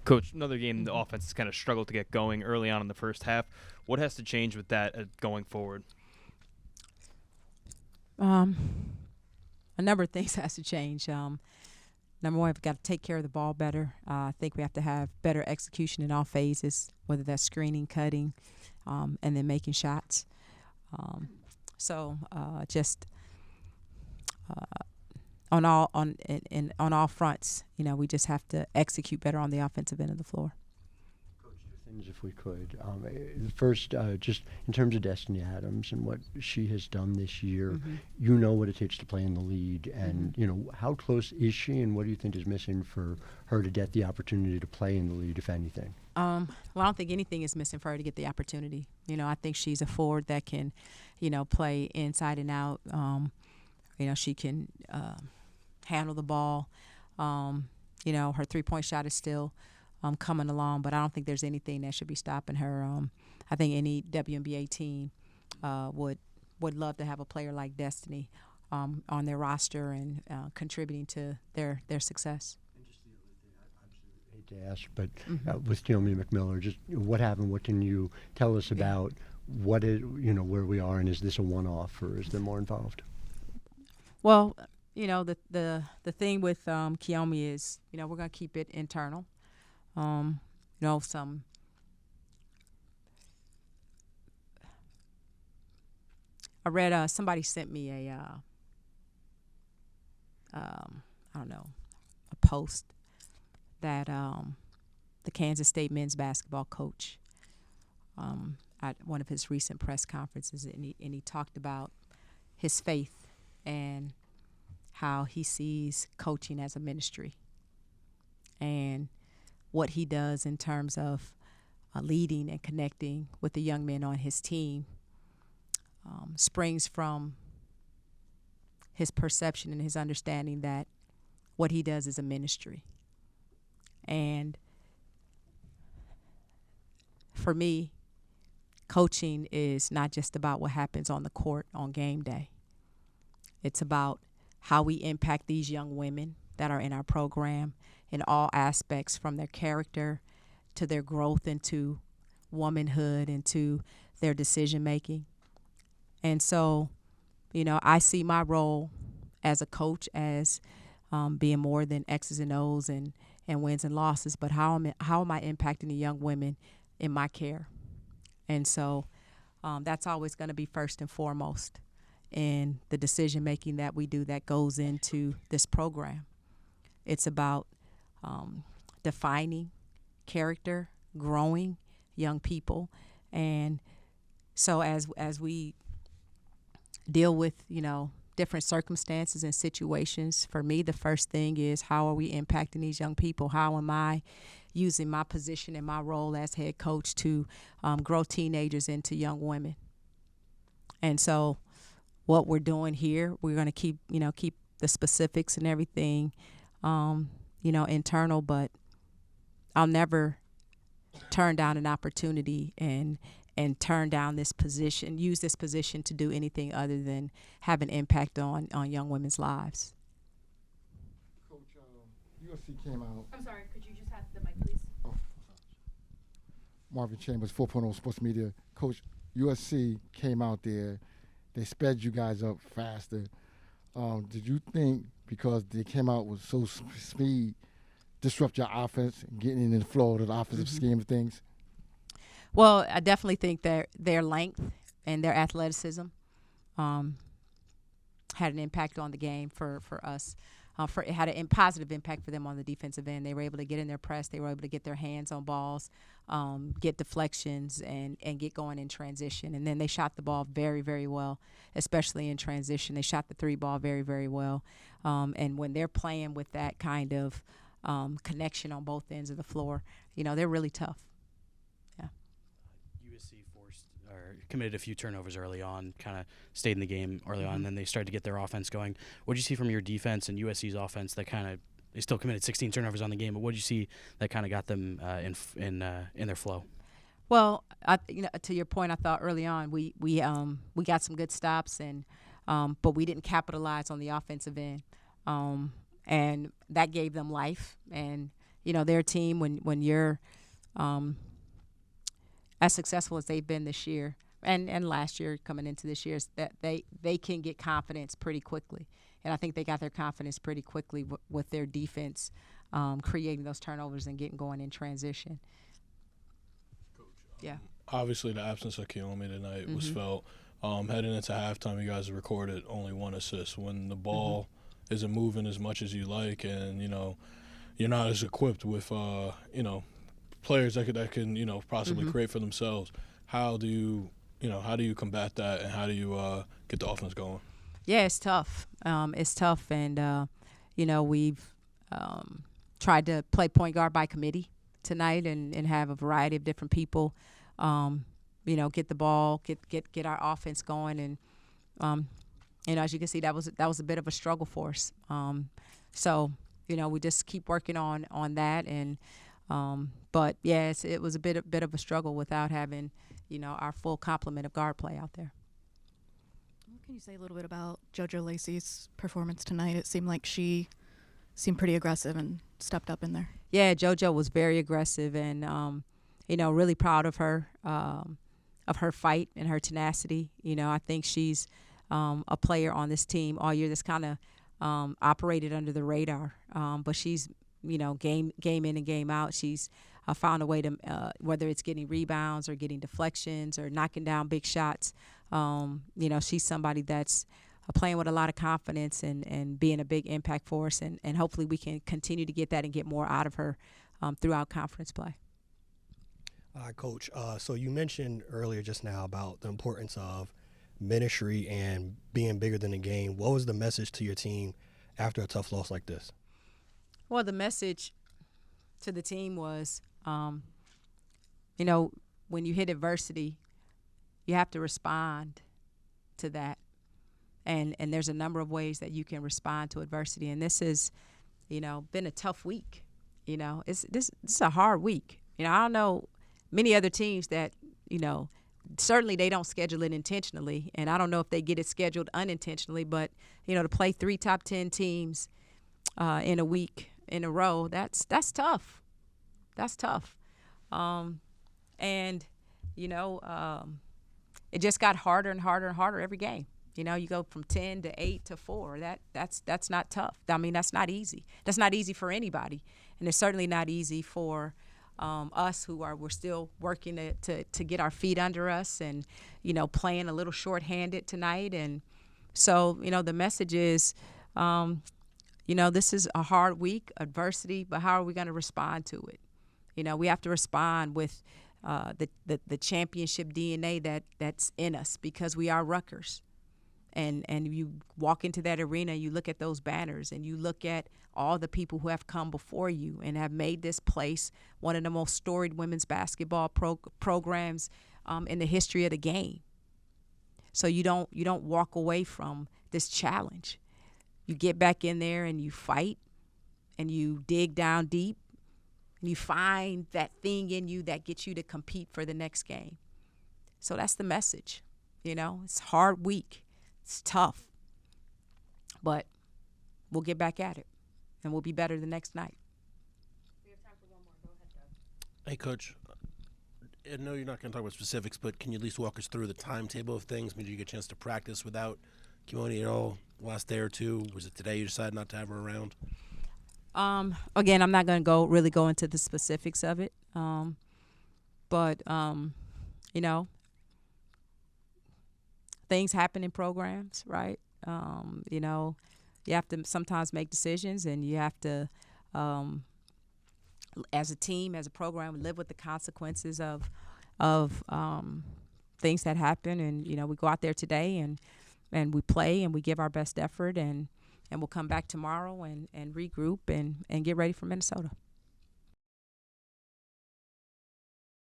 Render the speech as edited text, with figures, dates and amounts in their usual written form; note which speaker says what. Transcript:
Speaker 1: Coach, another game the offense has kind of struggled to get going early on in the first half. What has to change with that going forward?
Speaker 2: A number of things has to change. Number one, we've got to take care of the ball better. I think we have to have better execution in all phases, whether that's screening, cutting, and then making shots. Just on all fronts, we just have to execute better on the offensive end of the floor.
Speaker 3: Coach, two things if we could. The first, just in terms of Destiny Adams and what she has done this year, you know what it takes to play in the league, and how close is she, and what do you think is missing for her to get the opportunity to play in the league, if anything?
Speaker 2: Well, I don't think anything is missing for her to get the opportunity. I think she's a forward that can, play inside and out. She can handle the ball. Her three-point shot is still coming along, but I don't think there's anything that should be stopping her. I think any WNBA team would love to have a player like Destiny on their roster and contributing to their success.
Speaker 3: I hate to ask, but with Naomi McMillan, just what happened? What can you tell us about what is, where we are, and is this a one-off, or is there more involved?
Speaker 2: Well, the thing with Kiyomi is, we're going to keep it internal. I read somebody sent me a post that the Kansas State men's basketball coach at one of his recent press conferences, and he talked about his faith and how he sees coaching as a ministry, and what he does in terms of leading and connecting with the young men on his team springs from his perception and his understanding that what he does is a ministry. And for me, coaching is not just about what happens on the court on game day. It's about how we impact these young women that are in our program in all aspects, from their character to their growth into womanhood, into their decision making. And so, I see my role as a coach as being more than X's and O's and wins and losses, but how am I impacting the young women in my care? And so that's always going to be first and foremost in the decision making that we do that goes into this program. It's about defining character, growing young people, and so as we deal with different circumstances and situations, for me the first thing is, how are we impacting these young people? How am I using my position and my role as head coach to grow teenagers into young women? And so what we're doing here, we're going to keep the specifics and everything internal, but I'll never turn down an opportunity and turn down this position, use this position to do anything other than have an impact on young women's lives.
Speaker 4: Coach, USC came out.
Speaker 5: I'm sorry, could you just have the mic, please?
Speaker 4: Oh, Marvin Chambers, 4.0 Sports Media. Coach, USC came out there. They sped you guys up faster. Did you think, because they came out with so speed, disrupt your offense and getting in the flow of the offensive scheme of things?
Speaker 2: Well, I definitely think their length and their athleticism had an impact on the game for us. It had a positive impact for them on the defensive end. They were able to get in their press. They were able to get their hands on balls, get deflections, and get going in transition. And then they shot the ball very, very well, especially in transition. They shot the three ball very, very well. And when they're playing with that kind of connection on both ends of the floor, they're really tough.
Speaker 6: USC committed a few turnovers early on, kind of stayed in the game early on, and then they started to get their offense going. What did you see from your defense and USC's offense that they still committed 16 turnovers on the game, but what did you see that kind of got them in their flow?
Speaker 2: Well, to your point, I thought early on we got some good stops, and but we didn't capitalize on the offensive end, and that gave them life. And their team when you're as successful as they've been this year and last year coming into this year, is that they can get confidence pretty quickly. And I think they got their confidence pretty quickly with their defense, creating those turnovers and getting going in transition.
Speaker 7: Coach,
Speaker 2: Yeah.
Speaker 7: Obviously, the absence of Kiyomi tonight was felt. Heading into halftime, you guys recorded only 1 assist. When the ball isn't moving as much as you like, and you're not as equipped with players that can possibly create for themselves. How do you combat that, and how do you get the offense going?
Speaker 2: Yeah, it's tough. It's tough, and we've tried to play point guard by committee tonight, and have a variety of different people. Get the ball, get our offense going, and as you can see, that was a bit of a struggle for us. So we just keep working on that, and but yes, it was a bit of a struggle without having our full complement of guard play out there.
Speaker 5: Can you say a little bit about JoJo Lacy's performance tonight? It seemed like she seemed pretty aggressive and stepped up in there.
Speaker 2: Yeah, JoJo was very aggressive, and really proud of her fight and her tenacity. I think she's a player on this team all year that's kind of operated under the radar, but she's game in and game out. She's found a way to whether it's getting rebounds or getting deflections or knocking down big shots. She's somebody that's playing with a lot of confidence and being a big impact for us, and hopefully we can continue to get that and get more out of her throughout conference play.
Speaker 8: Coach, so you mentioned earlier just now about the importance of ministry and being bigger than the game. What was the message to your team after a tough loss like this?
Speaker 2: Well, the message to the team was, when you hit adversity, you have to respond to that. And there's a number of ways that you can respond to adversity. And this has, been a tough week. This is a hard week. I don't know many other teams that, certainly they don't schedule it intentionally. And I don't know if they get it scheduled unintentionally. But, to play 3 top 10 teams in a week in a row, that's tough. That's tough. It just got harder and harder and harder every game. You go from 10 to 8 to 4. That's not tough. I mean, that's not easy. That's not easy for anybody, and it's certainly not easy for us we're still working to get our feet under us, and playing a little shorthanded tonight. And so the message is, this is a hard week, adversity, but how are we going to respond to it? We have to respond with the championship DNA that's in us, because we are Rutgers. And you walk into that arena, you look at those banners, and you look at all the people who have come before you and have made this place one of the most storied women's basketball programs in the history of the game. So you don't walk away from this challenge. You get back in there and you fight, and you dig down deep, and you find that thing in you that gets you to compete for the next game. So that's the message. It's a hard week. It's tough, but we'll get back at it, and we'll be better the next night.
Speaker 5: We have time for one more. Go ahead, Doug.
Speaker 9: Hey, Coach. I know you're not going to talk about specifics, but can you at least walk us through the timetable of things? Did you get a chance to practice without Kimoni at all the last day or two? Was it today you decided not to have her around?
Speaker 2: Again, I'm not going to really go into the specifics of it, but things happen in programs, right? You have to sometimes make decisions, and you have to, as a team, as a program, live with the consequences of things that happen. And we go out there today and we play and we give our best effort, and we'll come back tomorrow and regroup and get ready for Minnesota.